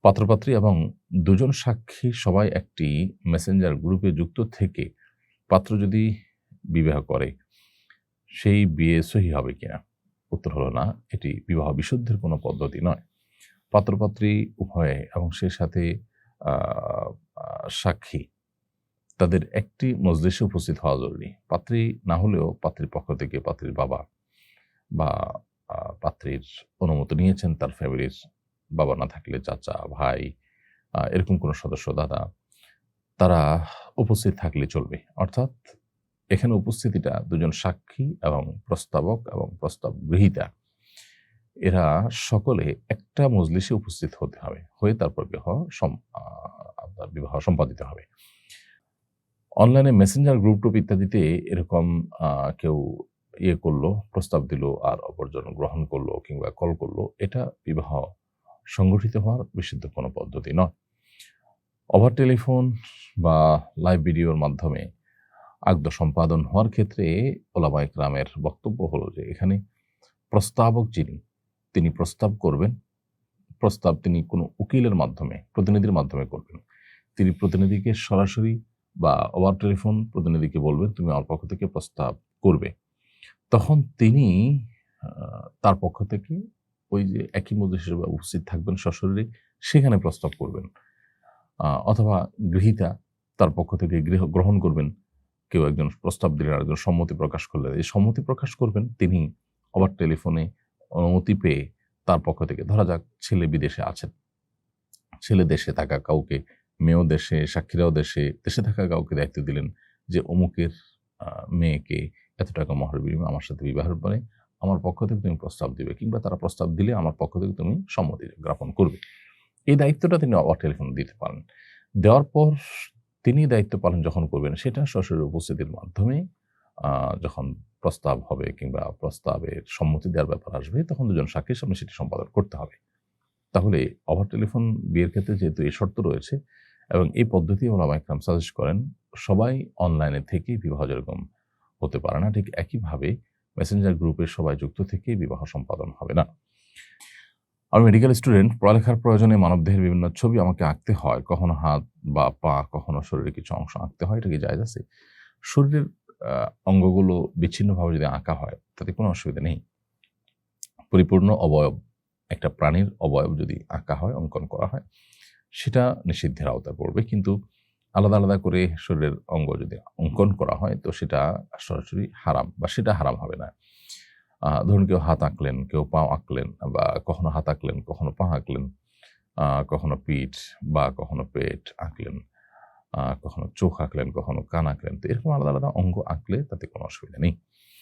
পাত্রপাত্রী এবং দুজন সাক্ষী সবাই একটি মেসেঞ্জার গ্রুপে যুক্ত থেকে পাত্র যদি বিবাহ করে, সেই বিয়ে সহি হবে কিনা? উত্তর হলো না, এটি বিবাহ বিশুদ্ধের কোনো পদ্ধতি নয়। পাত্রপাত্রী উভয়ে এবং সে সাথে আ আ সাক্ষী তাদের একটি মজলিসে উপস্থিত হওয়া জরুরি। পাত্রী না হলেও পাত্রীর পক্ষ থেকে পাত্রীর বাবা বা পাত্রীর অনুমতি নিয়েছেন তার ফ্যামিলির বাবা না থাকলে চাচা, ভাই, এরকম কোনো সদস্য, দাদা, তারা উপস্থিত থাকলে চলবে। অর্থাৎ এখানে উপস্থিতিটা দুজন সাক্ষী এবং প্রস্তাবক এবং প্রস্তাব গ্রহীতা, এরা সকলে একটা মজলিসে উপস্থিত হতে হবে। হয়ে তারপর আপনার বিবাহ সম্পাদিত হবে। অনলাইনে মেসেঞ্জার গ্রুপ টুপ ইত্যাদিতে এরকম কেউ করলো, প্রস্তাব দিল আর অপরজন গ্রহণ করলো কিংবা কল করলো, এটা বিবাহ সংগঠিত হওয়ার বিশুদ্ধ কোনো পদ্ধতি নয়। ওভার টেলিফোন বা লাইভ ভিডিওর মাধ্যমে আকদ সম্পাদন হওয়ার ক্ষেত্রে ওলামায়ে কেরামের বক্তব্য হলো যে এখানে প্রস্তাবক যিনি, তিনি প্রস্তাব করবেন। প্রস্তাব তিনি কোনো উকিলের মাধ্যমে, প্রতিনিধির মাধ্যমে করবেন। তিনি প্রতিনিধিকে সরাসরি বা ওভার টেলিফোন প্রতিনিধিকে বলবেন, তুমি আমার পক্ষ থেকে প্রস্তাব করবে। তখন তিনি তার পক্ষ থেকে ওই যে একই মজলিসে উপস্থিত থাকবেন সশরীরে, সেখানে প্রস্তাব করবেন। অথবা গৃহীতা তার পক্ষ থেকে গ্রহণ করবেন। কেউ একজন প্রস্তাব দিলেন, আরেকজন সম্মতি প্রকাশ করলেন। এই সম্মতি প্রকাশ করবেন তিনি ওভার টেলিফোনে অনুমতি পেয়ে তার পক্ষ থেকে। ধরা যাক ছেলে বিদেশে আছেন। ছেলে দেশে থাকা কাউকে, মেয়েও দেশে, সাক্ষীরাও দেশে, দেশে থাকা কাউকে দায়িত্ব দিলেন যে অমুকের মেয়েকে এত টাকা মহর বিনিময়ে আমার সাথে বিবাহের পরে আমার পক্ষ থেকে তুমি প্রস্তাব দিবে, কিংবা তারা প্রস্তাব দিলে আমার পক্ষ থেকে তুমি সম্মতি জ্ঞাপন করবে। এই দায়িত্বটা তিনি ওভার টেলিফোন দিতে পারেন। দেওয়ার পর তিনি দায়িত্ব পালন যখন করবেন, সেটা সরাসরি উপস্থিতির মাধ্যমে যখন প্রস্তাব হবে কিংবা প্রস্তাবের সম্মতি দেওয়ার ব্যাপার আসবে, তখন দুজন সাক্ষীর সামনে সেটি সম্পাদন করতে হবে। তাহলে ওভার টেলিফোন বিয়ের ক্ষেত্রে যেহেতু এই শর্ত রয়েছে এবং এই পদ্ধতি ওলামায়ে কেরাম সাজেস্ট করেন, সবাই অনলাইনে থেকেই বিবাহ যেরকম হতে পারে না, ঠিক একইভাবে মেসেঞ্জার গ্রুপে সবাই যুক্ত থেকে বিবাহ সম্পাদন হবে না। আমি মেডিকেল স্টুডেন্ট, পড়ালেখার প্রয়োজনে মানবদেহের বিভিন্ন ছবি আমাকে আঁকতে হয়। কখনো হাত বা পা, কখনো শরীরের কিছু অংশ আঁকতে হয়। এটা কি জায়েজ আছে? শরীরের অঙ্গগুলো বিচ্ছিন্নভাবে যদি আঁকা হয়, তাতে কোনো অসুবিধা নেই। পরিপূর্ণ অবয়ব, একটা প্রাণীর অবয়ব যদি আঁকা হয়, অঙ্কন করা হয়, সেটা নিষিদ্ধের আওতায় পড়বে। কিন্তু আলাদা, আলাদা করে শরীরের অঙ্গ যদি অঙ্কন করা হয়, তো সেটা সরাসরি হারাম বা সেটা হারাম হবে না। ধরুন কেউ হাত আঁকলেন, কেউ পা আঁকলেন, বা কখনো হাত আঁকলেন, কখনো পা আঁকলেন, কখনো পিঠ বা কখনো পেট আঁকলেন, কখনো চোখ আঁকলেন, কখনো কান আঁকলেন। তো এরকম আলাদা, আলাদা অঙ্গ আঁকলে তাতে কোনো অসুবিধা নেই।